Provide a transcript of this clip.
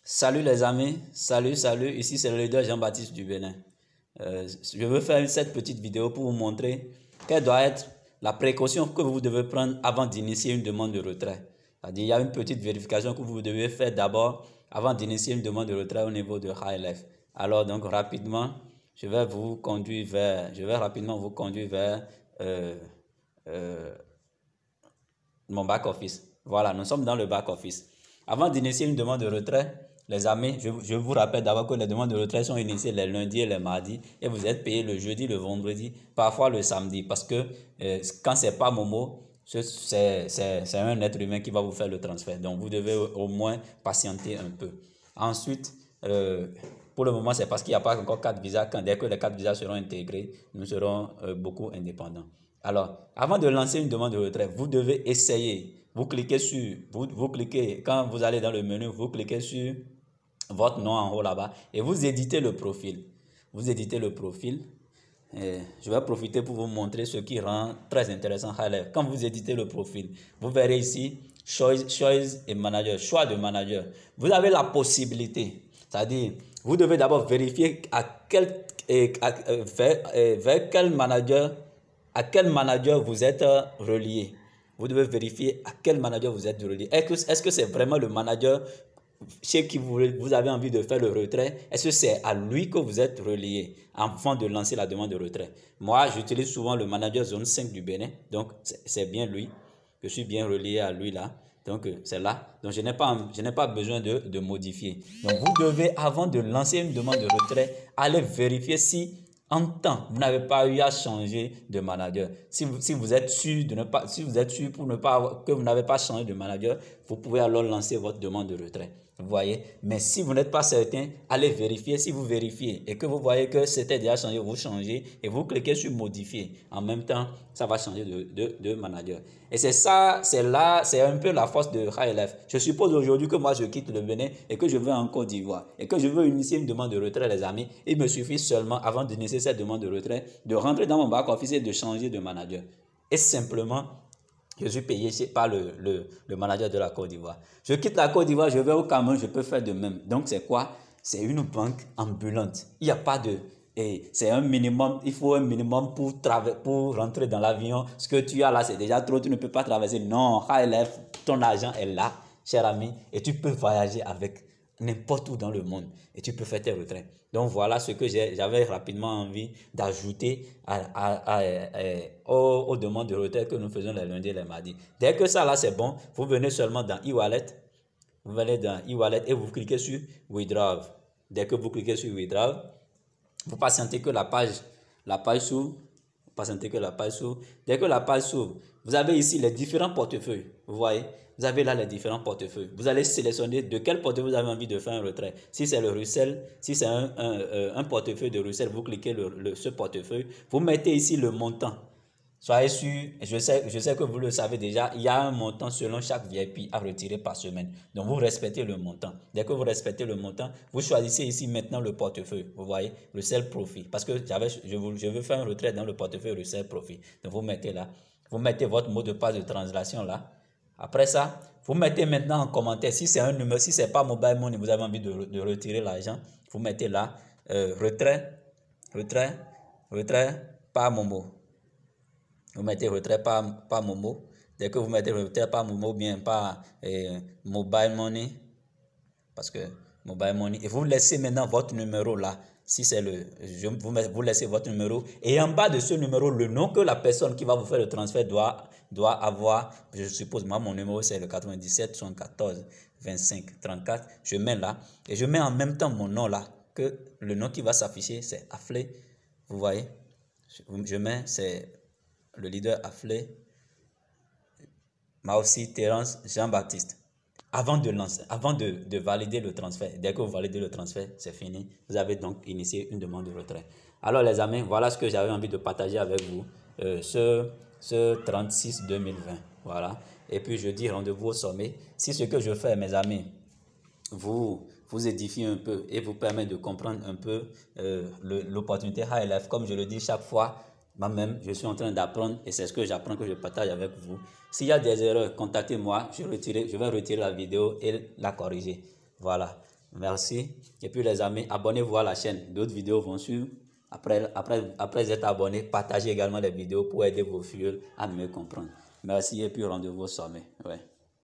Salut les amis, salut, ici c'est le leader Jean-Baptiste du Bénin. Je veux faire cette petite vidéo pour vous montrer quelle doit être la précaution que vous devez prendre avant d'initier une demande de retrait. C'est-à-dire, il y a une petite vérification que vous devez faire d'abord avant d'initier une demande de retrait au niveau de HLF. Alors donc rapidement, je vais rapidement vous conduire vers euh, euh, mon back office. Voilà, nous sommes dans le back office. Avant d'initier une demande de retrait, les amis, je vous rappelle d'abord que les demandes de retrait sont initiées les lundis et les mardis et vous êtes payé le jeudi, le vendredi, parfois le samedi parce que quand c'est pas Momo, c'est un être humain qui va vous faire le transfert. Donc vous devez au moins patienter un peu. Ensuite, pour le moment, c'est parce qu'il n'y a pas encore 4 visas. Dès que les 4 visas seront intégrés, nous serons beaucoup indépendants. Alors, avant de lancer une demande de retrait, vous devez essayer. Vous cliquez, quand vous allez dans le menu, vous cliquez sur votre nom en haut là-bas et vous éditez le profil. Vous éditez le profil. Et je vais profiter pour vous montrer ce qui rend très intéressant HLF. Quand vous éditez le profil, vous verrez ici choice et manager, choix de manager. Vous avez la possibilité, c'est-à-dire, vous devez d'abord vérifier vers quel manager vous êtes relié. Vous devez vérifier à quel manager vous êtes relié. Est-ce que c'est vraiment le manager chez qui vous avez envie de faire le retrait? Est-ce que c'est à lui que vous êtes relié avant de lancer la demande de retrait? Moi, j'utilise souvent le manager zone 5 du Bénin, donc c'est bien lui. Je suis bien relié à lui là. Donc, c'est là. Donc, je n'ai pas besoin de modifier. Donc, vous devez, avant de lancer une demande de retrait, aller vérifier si en temps, vous n'avez pas eu à changer de manager. Si vous êtes sûr si vous êtes sûr que vous n'avez pas changé de manager, vous pouvez alors lancer votre demande de retrait. Vous voyez? Mais si vous n'êtes pas certain, allez vérifier. Si vous vérifiez et que vous voyez que c'était déjà changé, vous changez et vous cliquez sur modifier. En même temps, ça va changer de manager. Et c'est ça, c'est un peu la force de HLF. Je suppose aujourd'hui que moi je quitte le Bénin et que je vais en Côte d'Ivoire et que je veux initier une demande de retrait, les amis. Il me suffit seulement, avant d'initier cette demande de retrait, de rentrer dans mon back office et de changer de manager. Et simplement, je suis payé par le manager de la Côte d'Ivoire. Je quitte la Côte d'Ivoire, je vais au Cameroun, je peux faire de même. Donc c'est quoi? C'est une banque ambulante. Il n'y a pas de... Et c'est un minimum, il faut un minimum pour rentrer dans l'avion. Ce que tu as là, c'est déjà trop, tu ne peux pas traverser. Non, KLF, ton argent est là, cher ami, et tu peux voyager avec n'importe où dans le monde et tu peux faire tes retraits. Donc voilà ce que j'avais rapidement envie d'ajouter aux demandes de retrait que nous faisons les lundis et les mardis. Dès que ça là c'est bon, vous venez seulement dans e-wallet, vous venez dans e-wallet et vous cliquez sur withdraw. Dès que vous cliquez sur withdraw, vous patientez que la page s'ouvre. Patientez que la page s'ouvre. Dès que la page s'ouvre, vous avez ici les différents portefeuilles. Vous voyez, vous avez là les différents portefeuilles. Vous allez sélectionner de quel portefeuille vous avez envie de faire un retrait. Si c'est le Russell, si c'est un portefeuille de Russell, vous cliquez ce portefeuille. Vous mettez ici le montant. Soyez sûr, je sais que vous le savez déjà, il y a un montant selon chaque VIP à retirer par semaine. Donc, vous respectez le montant. Dès que vous respectez le montant, vous choisissez ici maintenant le portefeuille. Vous voyez, Russell Profit. Parce que je veux faire un retrait dans le portefeuille Russell Profit. Donc, vous mettez là. Vous mettez votre mot de passe de transaction là. Après ça, vous mettez maintenant en commentaire, si c'est un numéro, si c'est pas Mobile Money, vous avez envie de retirer l'argent, vous mettez là, retrait, par Momo. Vous mettez retrait par Momo. Dès que vous mettez retrait par Momo, bien par Mobile Money, parce que Mobile Money, et vous laissez maintenant votre numéro là. Si c'est vous laissez votre numéro et en bas de ce numéro, le nom que la personne qui va vous faire le transfert doit avoir. Je suppose, moi, mon numéro c'est le 97 74 25 34. Je mets là et je mets en même temps mon nom là, que le nom qui va s'afficher c'est Afflé. Vous voyez, je mets, c'est le leader Afflé, Maussi Terence Jean-Baptiste. Avant de valider le transfert, dès que vous validez le transfert, c'est fini. Vous avez donc initié une demande de retrait. Alors les amis, voilà ce que j'avais envie de partager avec vous ce 36-2020. Voilà. Et puis je dis rendez-vous au sommet. Si ce que je fais, mes amis, vous édifie un peu et vous permet de comprendre un peu l'opportunité High Life, comme je le dis chaque fois, moi-même, je suis en train d'apprendre et c'est ce que j'apprends que je partage avec vous. S'il y a des erreurs, contactez-moi, je vais retirer la vidéo et la corriger. Voilà. Merci. Et puis les amis, abonnez-vous à la chaîne. D'autres vidéos vont suivre. Après être abonné, partagez également les vidéos pour aider vos filles à mieux comprendre. Merci et puis rendez-vous au sommet. Ouais.